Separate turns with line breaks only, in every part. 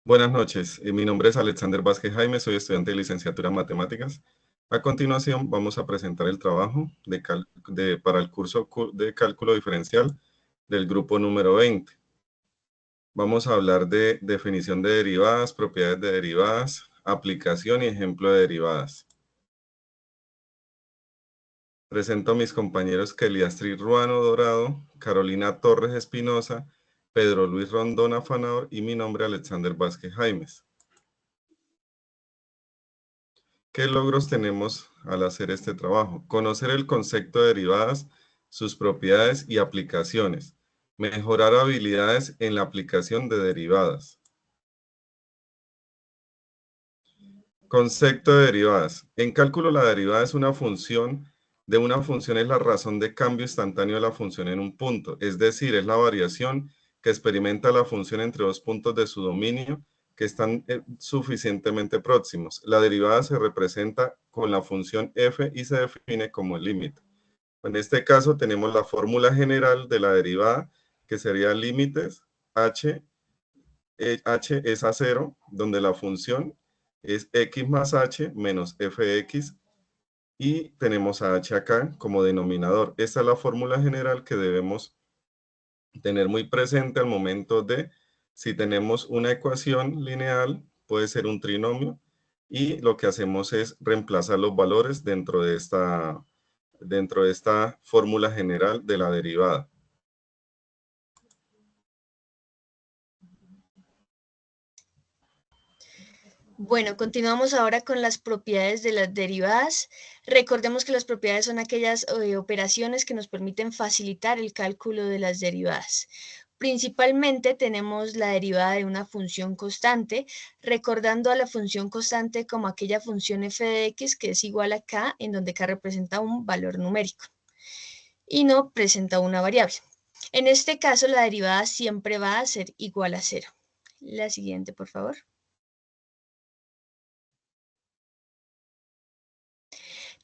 Buenas noches, mi nombre es Alexander Vázquez Jaime, soy estudiante de licenciatura en matemáticas. A continuación vamos a presentar el trabajo para el curso de cálculo diferencial del grupo número 20. Vamos a hablar de definición de derivadas, propiedades de derivadas, aplicación y ejemplo de derivadas. Presento a mis compañeros Kelly Astrid Ruano Dorado, Carolina Torres Espinosa, Pedro Luis Rondón Afanador y mi nombre Alexander Vázquez Jaimes. ¿Qué logros tenemos al hacer este trabajo? Conocer el concepto de derivadas, sus propiedades y aplicaciones. Mejorar habilidades en la aplicación de derivadas. Concepto de derivadas. En cálculo, la derivada es una función de una función, es la razón de cambio instantáneo de la función en un punto, es decir, es la variación que experimenta la función entre dos puntos de su dominio que están suficientemente próximos. La derivada se representa con la función f y se define como el límite. En este caso tenemos la fórmula general de la derivada, que sería límites h es a 0, donde la función es x más h menos fx, y tenemos a h acá como denominador. Esta es la fórmula general que debemos tener muy presente al momento de, si tenemos una ecuación lineal, puede ser un trinomio, y lo que hacemos es reemplazar los valores dentro de esta fórmula general de la derivada.
Bueno, continuamos ahora con las propiedades de las derivadas. Recordemos que las propiedades son aquellas operaciones que nos permiten facilitar el cálculo de las derivadas. Principalmente tenemos la derivada de una función constante, recordando a la función constante como aquella función f de x que es igual a k, en donde k representa un valor numérico y no presenta una variable. En este caso, la derivada siempre va a ser igual a 0. La siguiente, por favor.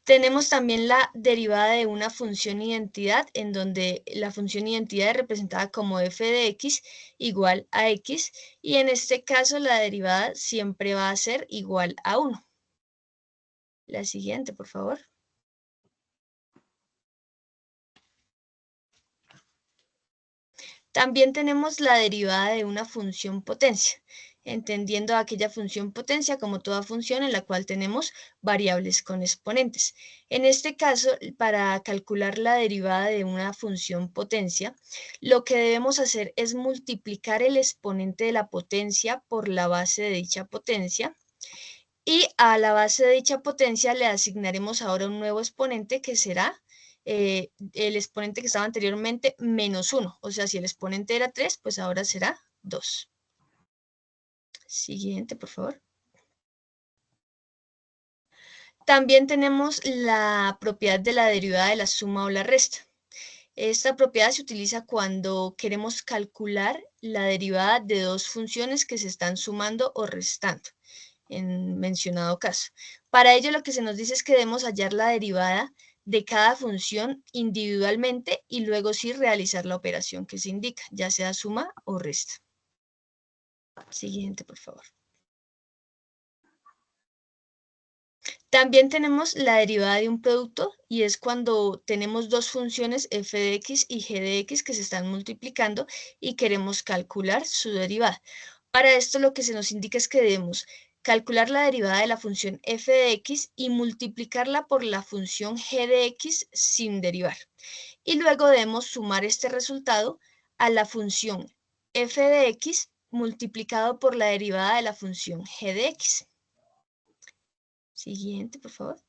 Tenemos también la derivada de una función identidad, en donde la función identidad es representada como f de x igual a x, y en este caso la derivada siempre va a ser igual a 1. La siguiente, por favor. También tenemos la derivada de una función potencia, entendiendo aquella función potencia como toda función en la cual tenemos variables con exponentes. En este caso, para calcular la derivada de una función potencia, lo que debemos hacer es multiplicar el exponente de la potencia por la base de dicha potencia, y a la base de dicha potencia le asignaremos ahora un nuevo exponente que será el exponente que estaba anteriormente menos 1. O sea, si el exponente era 3, pues ahora será 2. Siguiente, por favor. También tenemos la propiedad de la derivada de la suma o la resta. Esta propiedad se utiliza cuando queremos calcular la derivada de dos funciones que se están sumando o restando, en mencionado caso. Para ello, lo que se nos dice es que debemos hallar la derivada de cada función individualmente y luego sí realizar la operación que se indica, ya sea suma o resta. Siguiente, por favor. También tenemos la derivada de un producto, y es cuando tenemos dos funciones f de x y g de x que se están multiplicando y queremos calcular su derivada. Para esto lo que se nos indica es que debemos calcular la derivada de la función f de x y multiplicarla por la función g de x sin derivar. Y luego debemos sumar este resultado a la función f de x multiplicado por la derivada de la función g de x. Siguiente, por favor.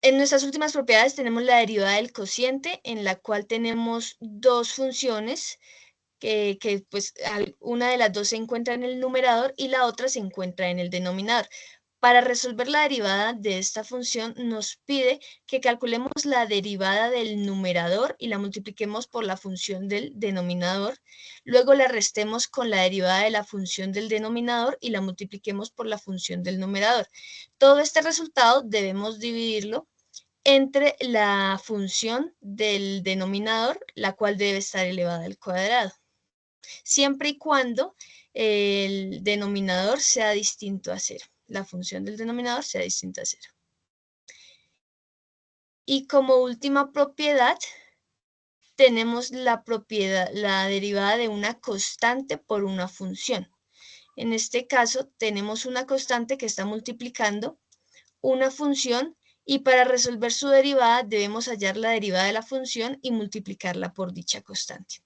En nuestras últimas propiedades tenemos la derivada del cociente, en la cual tenemos dos funciones que pues una de las dos se encuentra en el numerador y la otra se encuentra en el denominador. Para resolver la derivada de esta función nos pide que calculemos la derivada del numerador y la multipliquemos por la función del denominador. Luego la restemos con la derivada de la función del denominador y la multipliquemos por la función del numerador. Todo este resultado debemos dividirlo entre la función del denominador, la cual debe estar elevada al cuadrado, siempre y cuando el denominador sea distinto a 0. La función del denominador sea distinta a 0. Y como última propiedad, tenemos la derivada de una constante por una función. En este caso, tenemos una constante que está multiplicando una función y para resolver su derivada debemos hallar la derivada de la función y multiplicarla por dicha constante.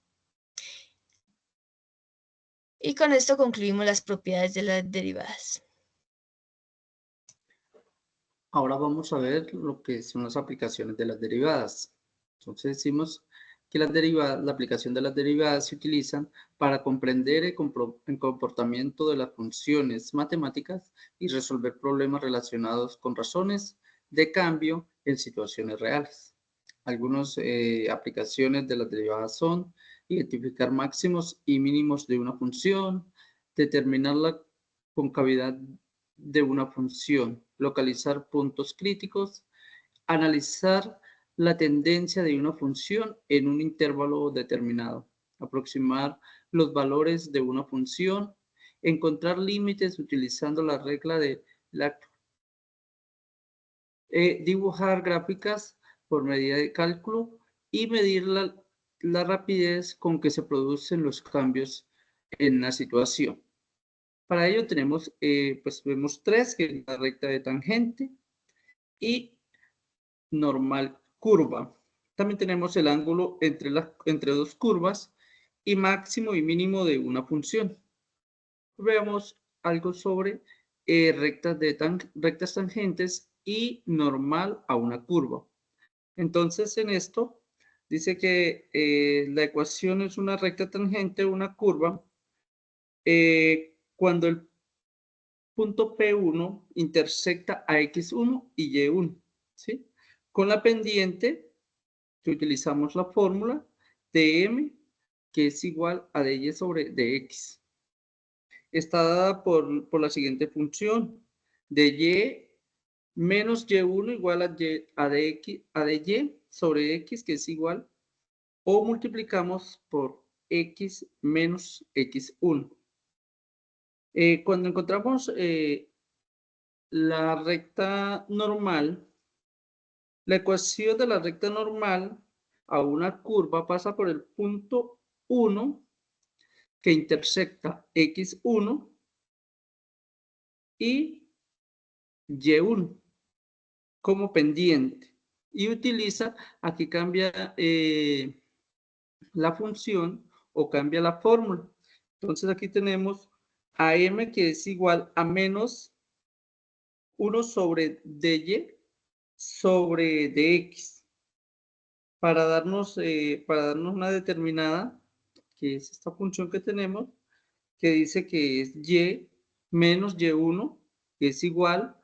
Y con esto concluimos las propiedades de las derivadas.
Ahora vamos a ver lo que son las aplicaciones de las derivadas. Entonces decimos que la aplicación de las derivadas se utilizan para comprender el comportamiento de las funciones matemáticas y resolver problemas relacionados con razones de cambio en situaciones reales. Algunas aplicaciones de las derivadas son identificar máximos y mínimos de una función, determinar la concavidad de una función, localizar puntos críticos, analizar la tendencia de una función en un intervalo determinado, aproximar los valores de una función, encontrar límites utilizando la regla de Laplace, dibujar gráficas por medida de cálculo y medir la rapidez con que se producen los cambios en la situación. Para ello tenemos, pues vemos tres, que es la recta de tangente y normal curva. También tenemos el ángulo entre dos curvas y máximo y mínimo de una función. Veamos algo sobre rectas tangentes y normal a una curva. Entonces, en esto dice que la ecuación es una recta tangente a una curva cuando el punto P1 intersecta a X1 y Y1, ¿sí? Con la pendiente, utilizamos la fórmula de M, que es igual a dy sobre dx. Está dada por la siguiente función, de y menos y1 igual a dy sobre x, que es igual, o multiplicamos por x menos x1. Cuando encontramos la recta normal, la ecuación de la recta normal a una curva pasa por el punto 1 que intersecta x1 y y1 como pendiente y utiliza, aquí cambia la función o cambia la fórmula. Entonces aquí tenemos a m, que es igual a menos 1 sobre dy sobre dx, para darnos una determinada, que es esta función que tenemos, que dice que es y menos y1, que es igual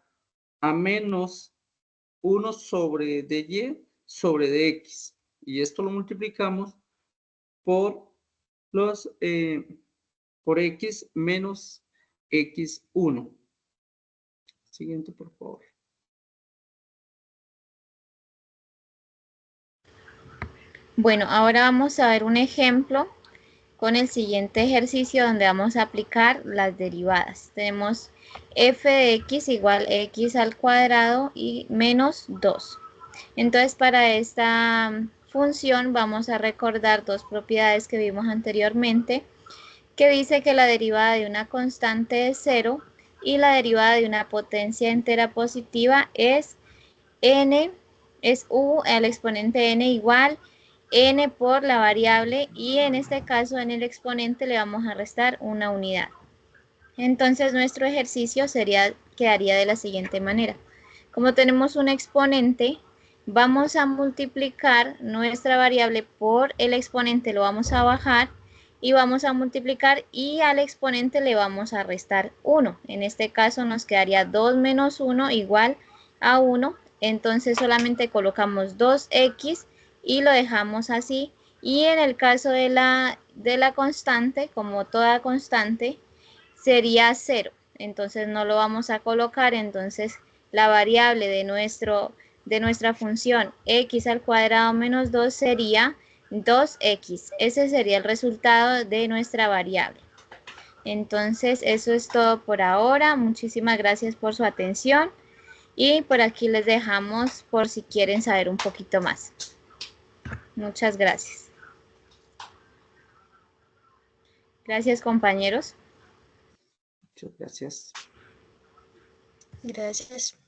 a menos 1 sobre dy sobre dx. Y esto lo multiplicamos por por x menos x1. Siguiente, por favor.
Bueno, ahora vamos a ver un ejemplo con el siguiente ejercicio donde vamos a aplicar las derivadas. Tenemos f de x igual x al cuadrado y menos 2. Entonces, para esta función vamos a recordar dos propiedades que vimos anteriormente, que dice que la derivada de una constante es 0 y la derivada de una potencia entera positiva es n, es u al exponente n igual n por la variable, y en este caso en el exponente le vamos a restar una unidad. Entonces nuestro ejercicio quedaría de la siguiente manera. Como tenemos un exponente, vamos a multiplicar nuestra variable por el exponente, lo vamos a bajar y vamos a multiplicar, y al exponente le vamos a restar 1. En este caso nos quedaría 2 menos 1 igual a 1. Entonces solamente colocamos 2x y lo dejamos así. Y en el caso de la constante, como toda constante, sería 0. Entonces no lo vamos a colocar. Entonces la variable de de nuestra función x al cuadrado menos 2 sería 2x. Ese sería el resultado de nuestra variable. Entonces, eso es todo por ahora. Muchísimas gracias por su atención. Y por aquí les dejamos por si quieren saber un poquito más. Muchas gracias. Gracias, compañeros.
Muchas gracias.
Gracias.